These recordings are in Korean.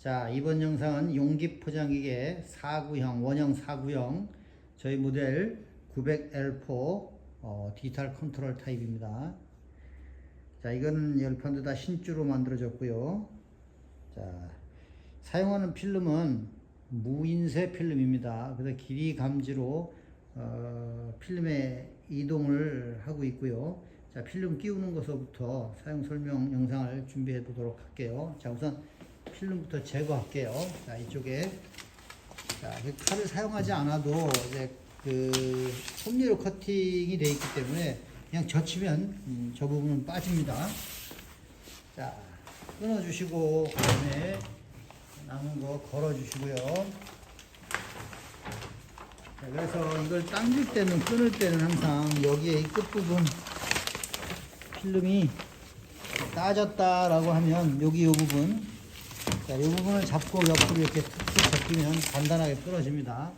자, 이번 영상은 용기 포장기계 4구형, 원형 4구형 저희 모델 900L4 디지털 컨트롤 타입입니다. 자, 이건 열판도 다 신주로 만들어졌고요. 자, 사용하는 필름은 무인쇄 필름입니다. 그래서 길이 감지로 필름의 이동을 하고 있고요. 자, 필름 끼우는 것부터 사용 설명 영상을 준비해 보도록 할게요. 자, 우선 필름부터 제거할게요. 자, 이쪽에 자, 칼을 사용하지 않아도 이제 그 톱니로 커팅이 되어 있기 때문에 그냥 젖히면 저 부분은 빠집니다. 자, 끊어주시고 그다음에 남은 거 걸어주시고요. 자, 그래서 이걸 당길 때는 끊을 때는 항상 여기에 이 끝부분 필름이 따졌다라고 하면 여기 이 부분, 자, 이 부분을 잡고 옆으로 이렇게 툭툭 잡히면 간단하게 끊어집니다.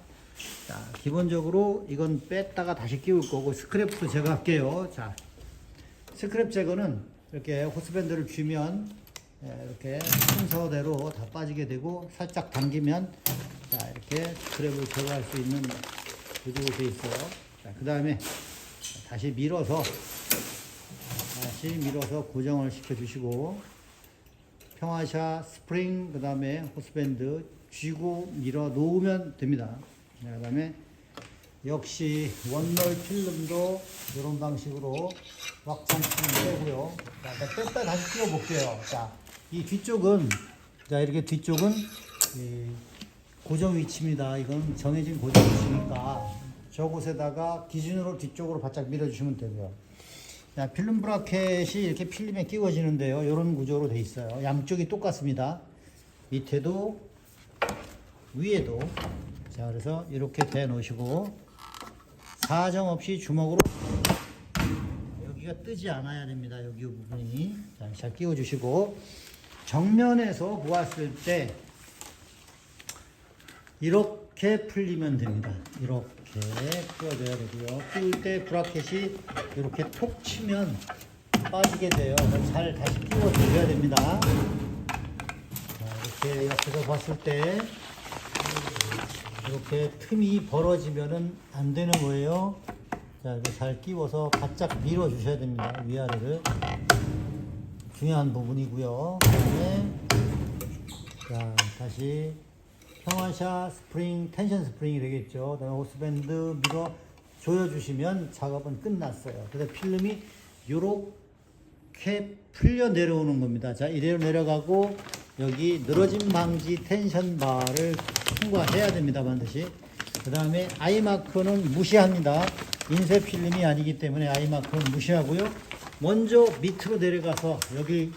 자, 기본적으로 이건 뺐다가 다시 끼울 거고 스크랩도 제거할게요. 자, 스크랩 제거는 이렇게 호스밴드를 쥐면 이렇게 순서대로 다 빠지게 되고 살짝 당기면 자, 이렇게 스크랩을 제거할 수 있는 구조로 되어 있어요. 자, 그 다음에 다시 밀어서 고정을 시켜 주시고 평화샤 스프링 그 다음에 호스밴드 쥐고 밀어 놓으면 됩니다. 그 다음에 역시 원롤 필름도 이런 방식으로 왁상품 빼고요. 자, 뺐다 다시 끼워 볼게요. 자, 이 뒤쪽은 자, 이렇게 뒤쪽은 고정 위치입니다. 이건 정해진 고정 위치니까 저곳에다가 기준으로 뒤쪽으로 바짝 밀어주시면 되고요. 자, 필름 브라켓이 이렇게 필름에 끼워지는데요. 이런 구조로 되어 있어요. 양쪽이 똑같습니다. 밑에도 위에도. 자, 그래서 이렇게 대 놓으시고 사정없이 주먹으로 여기가 뜨지 않아야 됩니다. 여기 이 부분이. 자, 잘 끼워 주시고 정면에서 보았을 때 이렇게 풀리면 됩니다. 이렇게 끼워줘야 되고요. 끼울 때 브라켓이 이렇게 톡 치면 빠지게 돼요. 잘 다시 끼워줘야 됩니다. 자, 이렇게 옆에서 봤을 때 이렇게 틈이 벌어지면은 안 되는 거예요. 자, 이렇게 잘 끼워서 바짝 밀어 주셔야 됩니다. 위아래를. 중요한 부분이고요. 그다음에 자, 다시 평화샤 스프링, 텐션 스프링이 되겠죠. 그다음에 호스밴드 밀어 조여주시면 작업은 끝났어요. 그래서 필름이 요렇게 풀려 내려오는 겁니다. 자, 이대로 내려가고 여기 늘어짐 방지 텐션 바를 통과해야 됩니다. 반드시. 그 다음에 아이마크는 무시합니다. 인쇄 필름이 아니기 때문에 아이마크는 무시하고요. 먼저 밑으로 내려가서 여기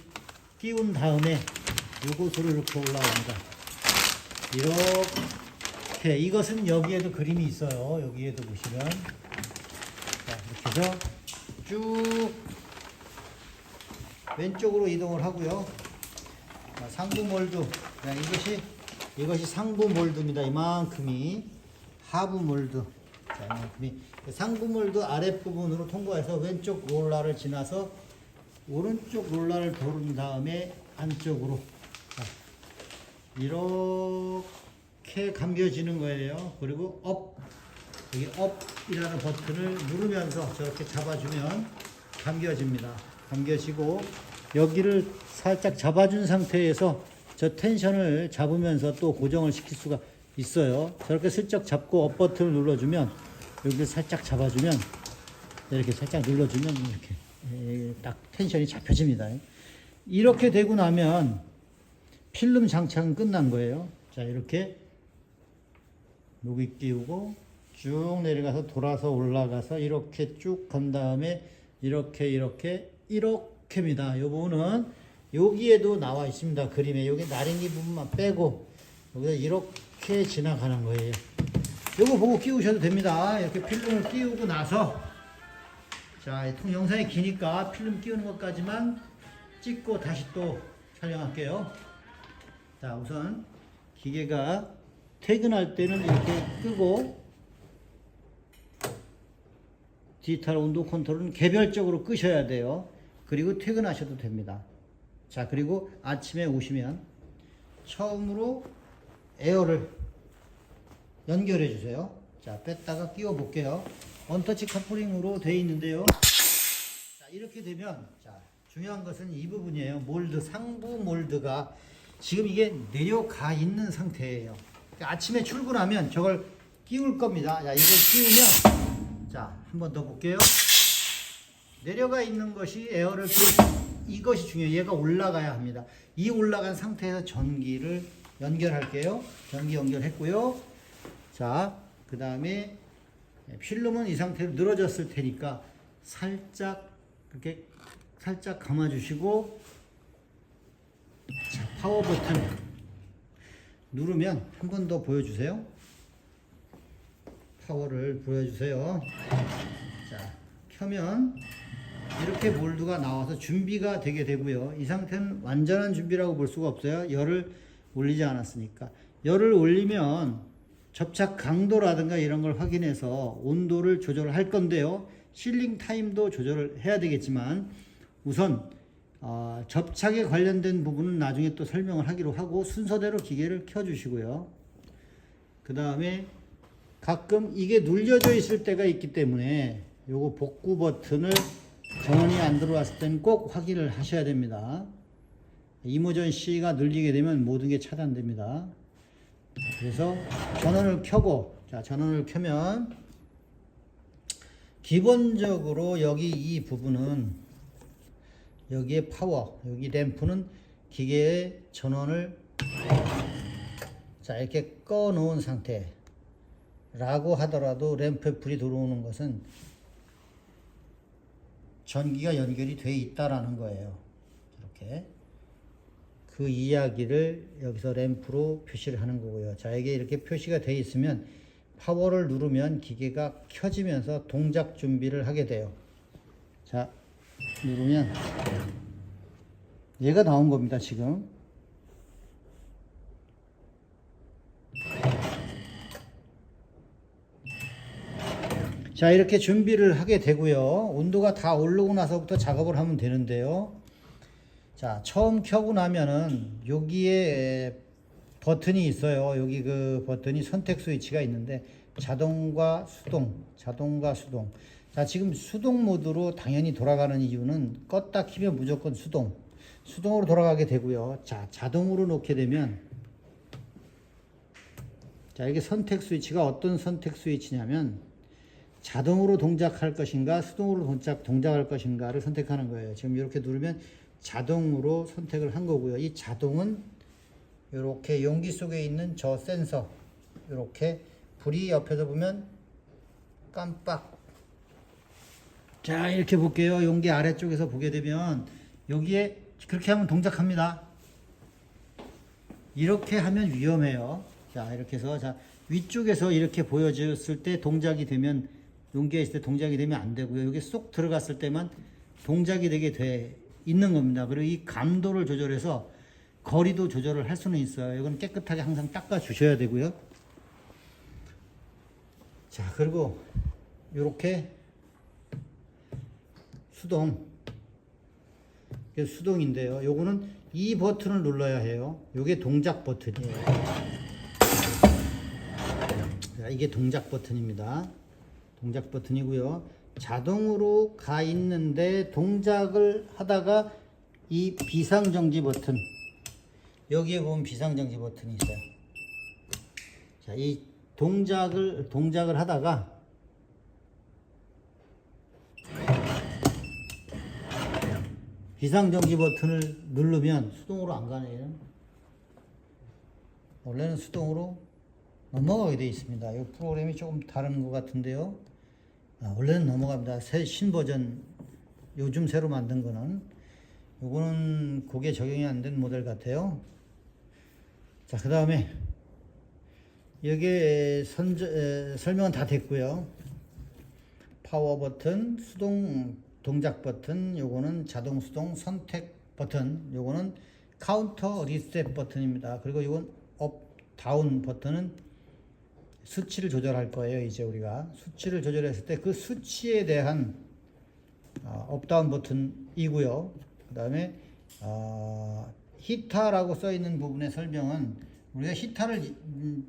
끼운 다음에 요것으로 이렇게 올라옵니다. 이렇게. 이것은 여기에도 그림이 있어요. 여기에도 보시면. 자, 이렇게 해서 쭉 왼쪽으로 이동을 하고요. 상부 몰드. 이것이 상부 몰드입니다. 이만큼이. 하부 몰드. 자, 이만큼이. 상부 몰드 아랫부분으로 통과해서 왼쪽 롤러를 지나서 오른쪽 롤러를 도른 다음에 안쪽으로. 자, 이렇게 감겨지는 거예요. 그리고 업, 여기 업이라는 버튼을 누르면서 저렇게 잡아주면 감겨집니다. 감겨지고 여기를 살짝 잡아준 상태에서 저 텐션을 잡으면서 또 고정을 시킬 수가 있어요. 저렇게 슬쩍 잡고 업 버튼을 눌러주면 여기를 살짝 잡아주면 이렇게 살짝 눌러주면 이렇게 딱 텐션이 잡혀집니다. 이렇게 되고 나면 필름 장착은 끝난 거예요. 자, 이렇게 녹이 끼우고 쭉 내려가서 돌아서 올라가서 이렇게 쭉 간 다음에 이렇게입니다. 이 부분은 여기에도 나와 있습니다. 그림에 여기 나랭이 부분만 빼고 여기서 이렇게 지나가는 거예요. 이거 보고 끼우셔도 됩니다. 이렇게 필름을 끼우고 나서 자, 영상이 기니까 필름 끼우는 것까지만 찍고 다시 또 촬영할게요. 자, 우선 기계가 퇴근할 때는 이렇게 끄고 디지털 온도 컨트롤은 개별적으로 끄셔야 돼요. 그리고 퇴근하셔도 됩니다. 자, 그리고 아침에 오시면 처음으로 에어를 연결해 주세요. 자, 뺐다가 끼워 볼게요. 원터치 커플링으로 되어 있는데요. 자, 이렇게 되면, 자, 중요한 것은 이 부분이에요. 몰드, 상부 몰드가 지금 이게 내려가 있는 상태예요. 그러니까 아침에 출근하면 저걸 끼울 겁니다. 자, 이걸 끼우면, 자, 한 번 더 볼게요. 내려가 있는 것이 에어를 이것이 중요해요. 얘가 올라가야 합니다. 이 올라간 상태에서 전기를 연결할게요. 전기 연결했고요. 자, 그 다음에 필름은 이 상태로 늘어졌을 테니까 살짝 이렇게 살짝 감아주시고, 자, 파워 버튼 누르면 한 번 더 보여주세요. 파워를 보여주세요. 자, 켜면 이렇게 몰드가 나와서 준비가 되게 되고요. 이 상태는 완전한 준비라고 볼 수가 없어요. 열을 올리지 않았으니까. 열을 올리면 접착 강도라든가 이런 걸 확인해서 온도를 조절할 건데요. 실링 타임도 조절을 해야 되겠지만 우선 접착에 관련된 부분은 나중에 또 설명을 하기로 하고 순서대로 기계를 켜주시고요. 그 다음에 가끔 이게 눌려져 있을 때가 있기 때문에 요거 복구 버튼을 전원이 안 들어왔을 때는 꼭 확인을 하셔야 됩니다. 이머전시가 눌리게 되면 모든 게 차단됩니다. 그래서 전원을 켜고, 자, 전원을 켜면 기본적으로 여기 이 부분은 여기에 파워, 여기 램프는 기계의 전원을 자, 이렇게 꺼 놓은 상태라고 하더라도 램프에 불이 들어오는 것은 전기가 연결이 돼 있다라는 거예요. 이렇게 그 이야기를 여기서 램프로 표시를 하는 거고요. 자, 이게 이렇게 표시가 돼 있으면 파워를 누르면 기계가 켜지면서 동작 준비를 하게 돼요. 자, 누르면 얘가 나온 겁니다. 지금 자, 이렇게 준비를 하게 되고요. 온도가 다 오르고 나서부터 작업을 하면 되는데요. 자, 처음 켜고 나면은 여기에 버튼이 있어요. 여기 그 버튼이 선택 스위치가 있는데 자동과 수동, 자동과 수동. 자, 지금 수동 모드로 당연히 돌아가는 이유는 껐다 키면 무조건 수동으로 돌아가게 되고요. 자, 자동으로 놓게 되면 자, 이게 선택 스위치가 어떤 선택 스위치냐면 자동으로 동작할 것인가 수동으로 동작할 것인가를 선택하는 거예요. 지금 이렇게 누르면 자동으로 선택을 한 거고요. 이 자동은 이렇게 용기 속에 있는 저 센서, 이렇게 불이 옆에서 보면 깜빡. 자, 이렇게 볼게요. 용기 아래쪽에서 보게 되면 여기에 그렇게 하면 동작합니다. 이렇게 하면 위험해요. 자, 이렇게 해서 자, 위쪽에서 이렇게 보여졌을 때 동작이 되면 용기에 있을 때 동작이 되면 안 되고요. 여기 쏙 들어갔을 때만 동작이 되게 돼 있는 겁니다. 그리고 이 감도를 조절해서 거리도 조절을 할 수는 있어요. 이건 깨끗하게 항상 닦아 주셔야 되고요. 자, 그리고 이렇게 수동인데요. 요거는 이 버튼을 눌러야 해요. 요게 동작 버튼이에요. 자, 이게 동작 버튼입니다. 동작 버튼이고요. 자동으로 가 있는데 동작을 하다가 이 비상정지 버튼, 여기에 보면 비상정지 버튼이 있어요. 자, 이 동작을 하다가 비상정지 버튼을 누르면 수동으로 안 가네요. 원래는 수동으로 넘어가게 되어 있습니다. 이 프로그램이 조금 다른 것 같은데요. 원래는 넘어갑니다. 신버전, 요즘 새로 만든 거는. 요거는 그게 적용이 안 된 모델 같아요. 자, 그 다음에 여기에 설명은 다 됐고요. 파워 버튼, 수동 동작 버튼, 요거는 자동 수동 선택 버튼, 요거는 카운터 리셋 버튼입니다. 그리고 이건 업, 다운 버튼은 수치를 조절할 거예요. 이제 우리가 수치를 조절했을 때 그 수치에 대한 업다운 버튼이고요. 그 다음에 히터라고 써 있는 부분의 설명은 우리가 히터를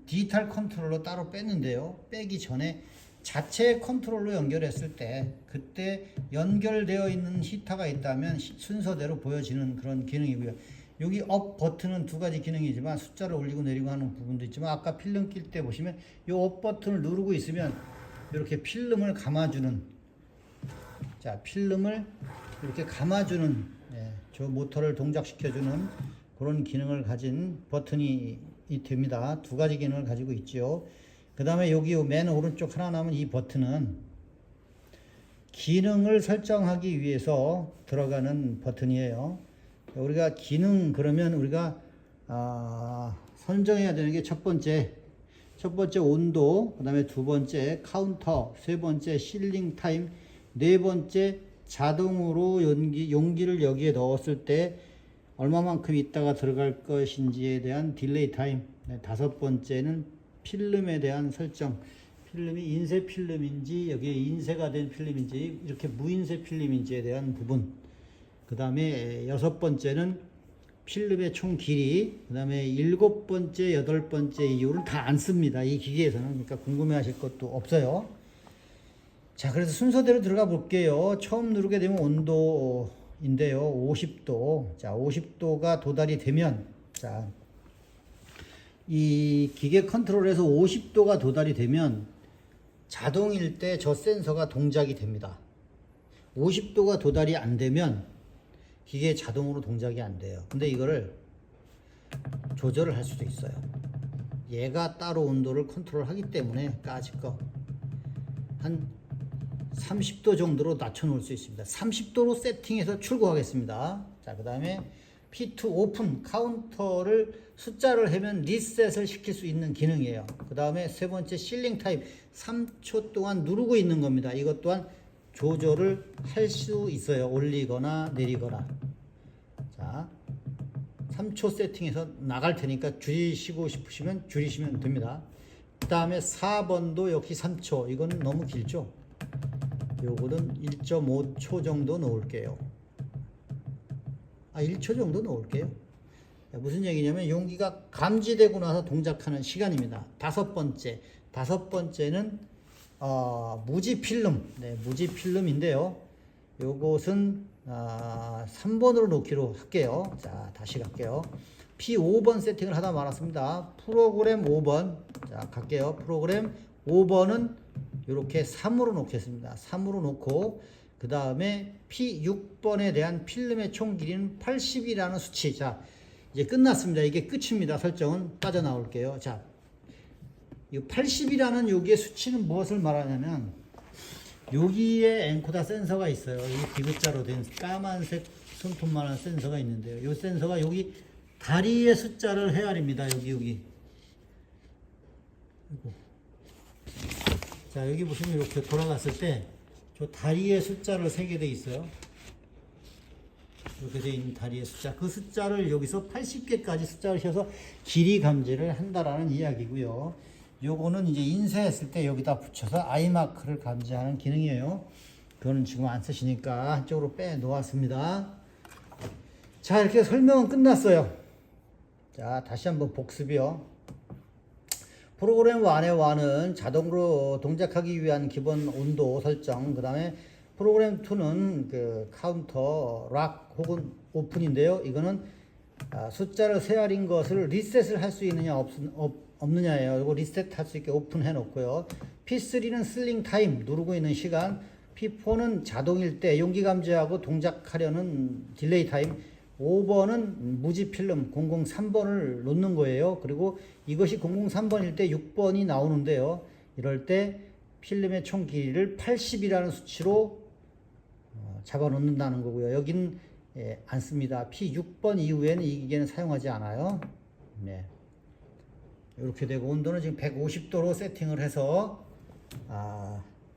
디지털 컨트롤러 따로 뺐는데요. 빼기 전에 자체 컨트롤러 연결했을 때 그때 연결되어 있는 히터가 있다면 순서대로 보여지는 그런 기능이고요. 여기 업 버튼은 두 가지 기능이지만 숫자를 올리고 내리고 하는 부분도 있지만 아까 필름 낄 때 보시면 이 업 버튼을 누르고 있으면 이렇게 필름을 감아주는, 자 필름을 이렇게 감아주는, 저 모터를 동작시켜주는 그런 기능을 가진 버튼이 됩니다. 두 가지 기능을 가지고 있죠. 그 다음에 여기 맨 오른쪽 하나 남은 이 버튼은 기능을 설정하기 위해서 들어가는 버튼이에요. 우리가 기능 그러면 우리가 선정해야 되는 게 첫 번째 온도, 그 다음에 두 번째 카운터, 세 번째 실링 타임, 네 번째 자동으로 용기를 여기에 넣었을 때 얼마만큼 있다가 들어갈 것인지에 대한 딜레이 타임, 다섯 번째는 필름에 대한 설정, 필름이 인쇄 필름인지 여기에 인쇄가 된 필름인지 이렇게 무인쇄 필름인지에 대한 부분, 그 다음에 여섯 번째는 필름의 총 길이, 그 다음에 일곱 번째, 여덟 번째 이유는 다 안 씁니다. 이 기계에서는. 그러니까 궁금해 하실 것도 없어요. 자, 그래서 순서대로 들어가 볼게요. 처음 누르게 되면 온도인데요. 50도. 자, 50도가 도달이 되면, 자, 이 기계 컨트롤에서 50도가 도달이 되면 자동일 때 저 센서가 동작이 됩니다. 50도가 도달이 안 되면 기계 자동으로 동작이 안 돼요. 근데 이거를 조절을 할 수도 있어요. 얘가 따로 온도를 컨트롤하기 때문에 까짓 거 한 30도 정도로 낮춰 놓을 수 있습니다. 30도로 세팅해서 출고하겠습니다. 자, 그 다음에 P2 오픈, 카운터를 숫자를 하면 리셋을 시킬 수 있는 기능이에요. 그 다음에 세 번째 실링 타임, 3초 동안 누르고 있는 겁니다. 이것 또한 조절을 할 수 있어요. 올리거나 내리거나. 자, 3초 세팅해서 나갈 테니까 줄이시고 싶으시면 줄이시면 됩니다. 그 다음에 4번도 역시 3초. 이거는 너무 길죠? 요거는 1.5초 정도 넣을게요. 1초 정도 넣을게요. 무슨 얘기냐면 용기가 감지되고 나서 동작하는 시간입니다. 다섯 번째는 무지 필름, 무지 필름인데요. 요것은 3번으로 놓기로 할게요. 자, 다시 갈게요. P5번 세팅을 하다 말았습니다. 프로그램 5번. 자, 갈게요. 프로그램 5번은 이렇게 3으로 놓겠습니다. 3으로 놓고 그 다음에 P6번에 대한 필름의 총 길이는 80이라는 수치. 자, 이제 끝났습니다. 이게 끝입니다. 설정은 빠져나올게요. 자, 이 80이라는 여기의 수치는 무엇을 말하냐면 여기에 엔코더 센서가 있어요. 이 디귿자로 된 까만색 손톱만한 센서가 있는데요. 이 센서가 여기 다리의 숫자를 헤아립니다. 여기. 자, 여기 보시면 이렇게 돌아갔을 때 저 다리의 숫자를 세게 돼 있어요. 이렇게 돼 있는 다리의 숫자. 그 숫자를 여기서 80개까지 숫자를 씌워서 길이 감지를 한다라는 이야기고요. 요거는 이제 인쇄했을 때 여기다 붙여서 아이마크를 감지하는 기능이에요. 그거는 지금 안 쓰시니까 한쪽으로 빼 놓았습니다. 자, 이렇게 설명은 끝났어요. 자, 다시 한번 복습이요. 프로그램 1은 자동으로 동작하기 위한 기본 온도 설정, 그 다음에 프로그램 2는 그 카운터, 락 혹은 오픈인데요. 이거는 숫자를 세알인 것을 리셋을 할 수 있느냐 없느냐예요. 이거 리셋 할 수 있게 오픈해 놓고요. P3는 슬링 타임, 누르고 있는 시간. P4는 자동일 때 용기 감지하고 동작하려는 딜레이 타임. 5번은 무지 필름 003번을 놓는 거예요. 그리고 이것이 003번일 때 6번이 나오는데요. 이럴 때 필름의 총 길이를 80이라는 수치로 잡아 놓는다는 거고요. 여기는 안 씁니다. P6번 이후에는 이 기계는 사용하지 않아요. 네. 이렇게 되고 온도는 지금 150도로 세팅을 해서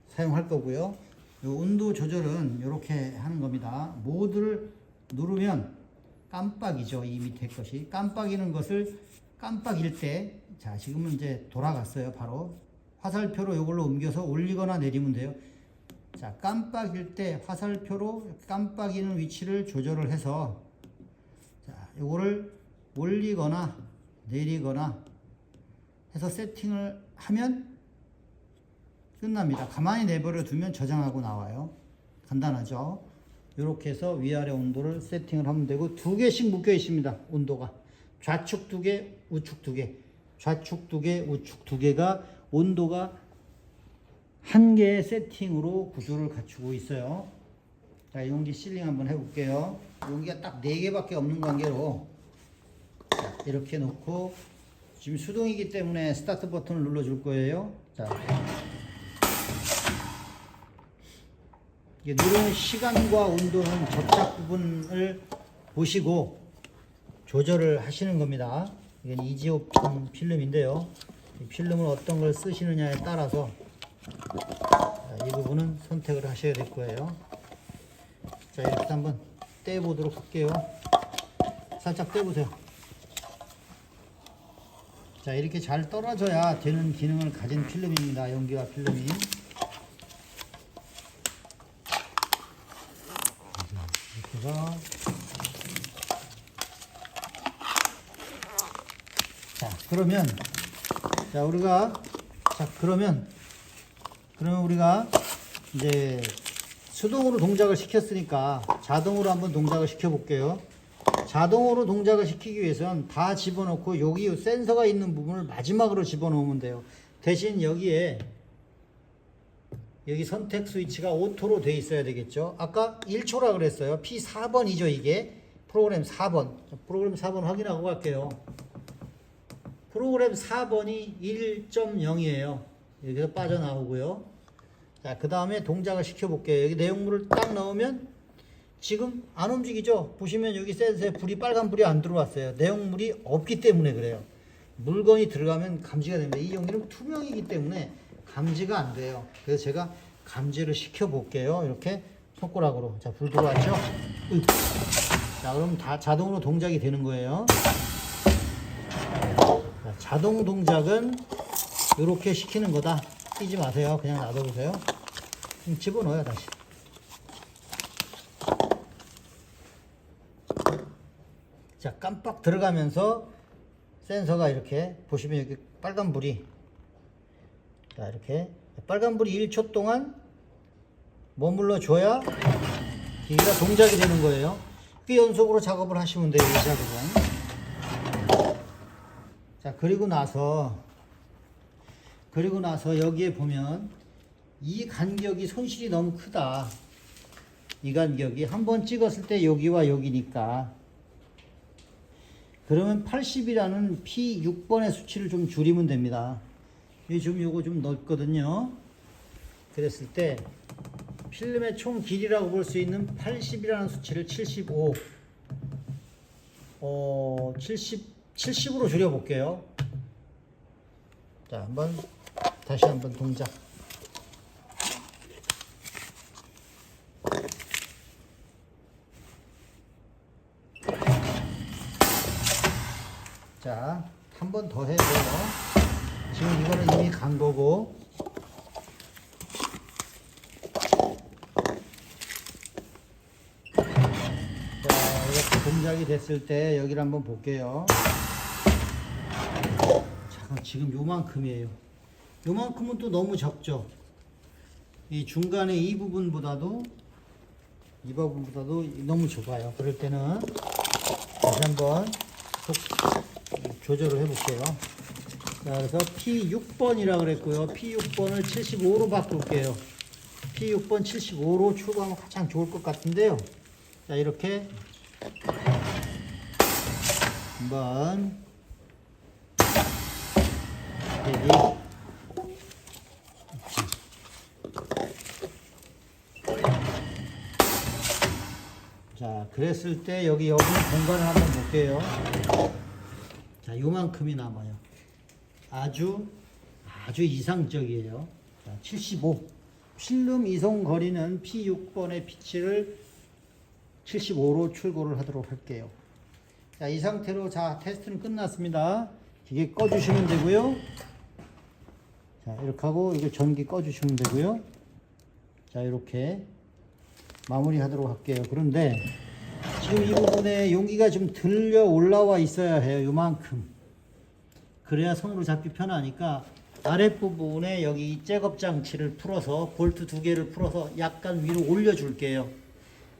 사용할 거고요. 이 온도 조절은 이렇게 하는 겁니다. 모드를 누르면 깜빡이죠. 이 밑에 것이 깜빡이는 것을 깜빡일 때, 자, 지금은 이제 돌아갔어요. 바로 화살표로 이걸로 옮겨서 올리거나 내리면 돼요. 자, 깜빡일 때 화살표로 깜빡이는 위치를 조절을 해서, 자, 이거를 올리거나 내리거나 해서 세팅을 하면 끝납니다. 가만히 내버려 두면 저장하고 나와요. 간단하죠? 이렇게 해서 위아래 온도를 세팅을 하면 되고, 두 개씩 묶여 있습니다. 온도가 좌측 두 개, 우측 두 개, 좌측 두 개, 우측 두 개가 온도가 한 개의 세팅으로 구조를 갖추고 있어요. 자, 용기 실링 한번 해볼게요. 용기가 딱 4개밖에 없는 관계로, 자, 이렇게 놓고, 지금 수동이기 때문에 스타트 버튼을 눌러줄 거예요. 자, 이게 누르는 시간과 온도는 접착 부분을 보시고 조절을 하시는 겁니다. 이건 이지오폰 필름인데요. 이 필름을 어떤 걸 쓰시느냐에 따라서 이 부분은 선택을 하셔야 될 거예요. 자, 이렇게 한번 떼보도록 할게요. 살짝 떼보세요. 자, 이렇게 잘 떨어져야 되는 기능을 가진 필름입니다. 연기와 필름이. 이렇게 해서, 그러면 우리가 이제 수동으로 동작을 시켰으니까 자동으로 한번 동작을 시켜 볼게요. 자동으로 동작을 시키기 위해서는 다 집어넣고 여기 센서가 있는 부분을 마지막으로 집어넣으면 돼요. 대신 여기 선택 스위치가 오토로 돼 있어야 되겠죠. 아까 1초라 그랬어요. P4번이죠. 이게 프로그램 4번. 프로그램 4번 확인하고 갈게요. 프로그램 4번이 1.0이에요. 여기서 빠져나오고요. 자, 그 다음에 동작을 시켜볼게요. 여기 내용물을 딱 넣으면 지금 안 움직이죠? 보시면 여기 센서에 빨간 불이 안 들어왔어요. 내용물이 없기 때문에 그래요. 물건이 들어가면 감지가 됩니다. 이 용기는 투명이기 때문에 감지가 안 돼요. 그래서 제가 감지를 시켜볼게요. 이렇게 손가락으로. 자, 불 들어왔죠? 자, 그럼 다 자동으로 동작이 되는 거예요. 자, 자동 동작은 이렇게 시키는 거다. 끼지 마세요. 그냥 놔둬보세요. 집어넣어요, 다시. 자, 깜빡 들어가면서 센서가 이렇게 보시면 여기 빨간불이, 자, 이렇게 빨간불이 1초 동안 머물러 줘야 기기가 동작이 되는 거예요. 그 연속으로 작업을 하시면 돼요, 이 작업은. 자, 그리고 나서 여기에 보면 이 간격이 손실이 너무 크다. 이 간격이 한번 찍었을 때 여기와 여기니까, 그러면 80이라는 P6번의 수치를 좀 줄이면 됩니다. 요거 좀 넓거든요. 그랬을 때 필름의 총 길이라고 볼 수 있는 80이라는 수치를 70으로 줄여볼게요. 자, 다시 한번 동작. 자, 한 번 더 해줘요. 지금 이거는 이미 간 거고. 자, 이렇게 동작이 됐을 때 여기를 한번 볼게요. 자, 지금 요만큼이에요. 요만큼은 또 너무 적죠. 이 중간에 이 부분보다도 너무 좁아요. 그럴 때는 다시 한번 조절을 해볼게요. 자, 그래서 P6번이라 그랬고요. P6번을 75로 바꿀게요. P6번 75로 출고하면 가장 좋을 것 같은데요. 자, 이렇게 한번 대기. 자, 그랬을 때 여기 공간을 한번 볼게요. 자, 요만큼이 남아요. 아주 이상적이에요. 자, 75. 필름 이송 거리는 P6번의 피치를 75로 출고를 하도록 할게요. 자, 이 상태로 테스트는 끝났습니다. 기계 꺼주시면 되고요. 자, 이렇게 하고 이거 전기 꺼주시면 되고요. 자, 이렇게 마무리 하도록 할게요. 그런데 지금 이 부분에 용기가 좀 들려 올라와 있어야 해요. 요만큼. 그래야 손으로 잡기 편하니까 아랫부분에 여기 잭업 장치를 풀어서 볼트 2개를 풀어서 약간 위로 올려줄게요.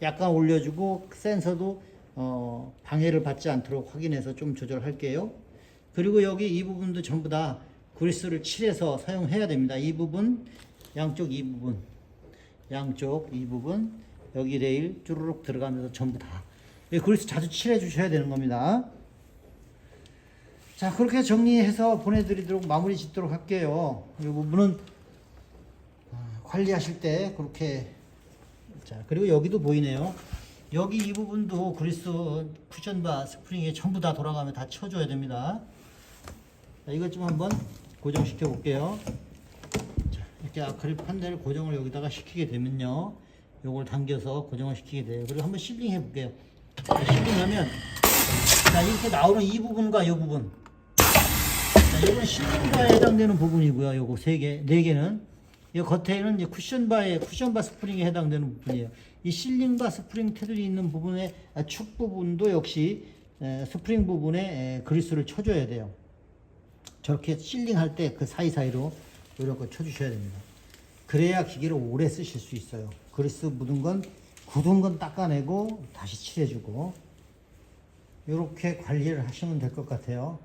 약간 올려주고 센서도 방해를 받지 않도록 확인해서 좀 조절할게요. 그리고 여기 이 부분도 전부 다 그리스를 칠해서 사용해야 됩니다. 이 부분, 양쪽 이 부분, 양쪽 이 부분, 여기 레일 쭈루룩 들어가면서 전부 다 그리스 자주 칠해 주셔야 되는 겁니다. 자, 그렇게 정리해서 보내드리도록 마무리 짓도록 할게요. 이 부분은 관리하실 때 그렇게. 자, 그리고 여기도 보이네요. 여기 이 부분도 그리스 쿠션바 스프링에 전부 다 돌아가면 다 쳐줘야 됩니다. 자, 이것 좀 한번 고정시켜 볼게요. 자, 이렇게 아크릴 판넬 고정을 여기다가 시키게 되면요, 요걸 당겨서 고정을 시키게 돼요. 그리고 한번 실링 해 볼게요. 실링하면, 자, 이렇게 나오는 이 부분과 이 부분, 자, 요건 실링바에 해당되는 부분이고요. 요거 3개, 4개는 이 겉에는 이제 쿠션바 스프링에 해당되는 부분이에요. 이 실링바 스프링 테두리 있는 부분의 축 부분도 역시 스프링 부분에 그리스를 쳐줘야 돼요. 저렇게 실링할 때 그 사이사이로 이렇게 쳐주셔야 됩니다. 그래야 기계를 오래 쓰실 수 있어요. 그리스 묻은 건, 굳은 건 닦아내고 다시 칠해주고, 이렇게 관리를 하시면 될 것 같아요.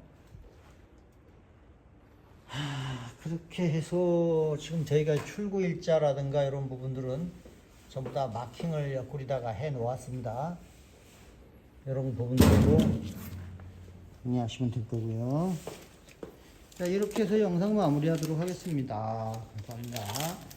그렇게 해서 지금 저희가 출고 일자라든가 이런 부분들은 전부 다 마킹을 옆구리다가 해 놓았습니다. 이런 부분들도 정리하시면 될 거고요. 자, 이렇게 해서 영상 마무리하도록 하겠습니다. 감사합니다.